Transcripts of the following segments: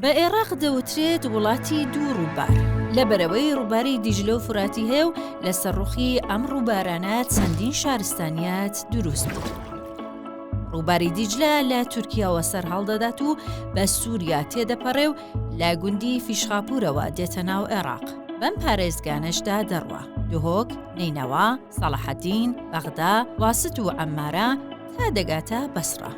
بە عێراق دەوترێت وڵاتی دوو ڕووبار لەبەرەوەی ڕووباری دیجلە و فراتی هەیە و لە سەرڕوخی ئەم ڕووبارانە چەندین شارستانیات دروست بوو. ڕووباری دیجلە لە تورکیاوە سەر هەڵدەدات و بە سووریا تێدەپەڕێ و لە گوندی فیشخاپورەوە دێتە ناو عێراق. بەم پارێزگانەشدا دەڕوە دهۆک، نینەوا، سەڵاحەدین، بەغدا، واست و عەمارە تا دەگاتە بەسڕە.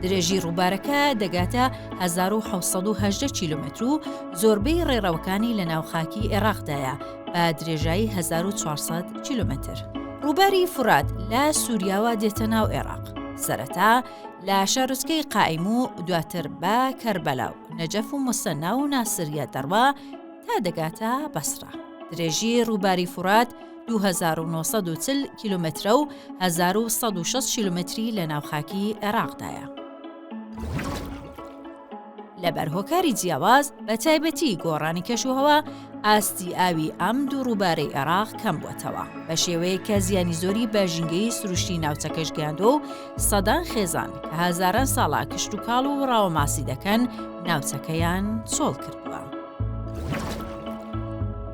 درێژی ڕووبارەکە دەگاتە 1718 کیلومتر و زۆربەی ڕێڕەوەکانی لە ناوخاکی عێراقدایە بە درێژایی 1400 کیلومتر. ڕووباری فورات لە سووریاوە دێتە ناو عێراق. سەرەتا لە شارۆچکەی قائیم و دواتر بە کەربەلا و نەجەف و موسەنا و ناسریە دەڕوا تا دەگاتە بەسڕە. درێژی ڕووباری فورات 2940 کیلومترە و 1160 کیلومتری لە ناوخاکی عێراقدایە. لەبەر هۆکاری جیاواز بە تایبەتی گۆڕانی کەشوهەوا ئاستی ئاوی ئەم دوو ڕووبارەی عێراق کەم بووەتەوە بە شێوەیە کە زیانی زۆری بە ژینگەی سروشتی ناوچەکەش گەیاندۆ و سەدان خێزان کە هەزاران ساڵا کشت و کاڵ و ڕاوەماسی دەکەن ناوچەکەیان چۆڵ کردووە.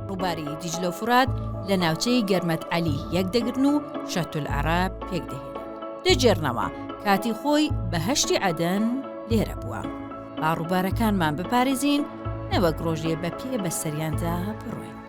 ڕووباری دیجلە و فورات لە ناوچەی گەرمەت عەلی یەکدەگرن و شەتولعەرەب پێکدەهێنن. دەجێڕنەوە کاتی خۆی بە هەشتی عەدەن لێرە بووە. با ڕووبارەکانمان بپارێزین نەوەک ڕۆژێ بە پێ بە سەریاندا بڕۆین.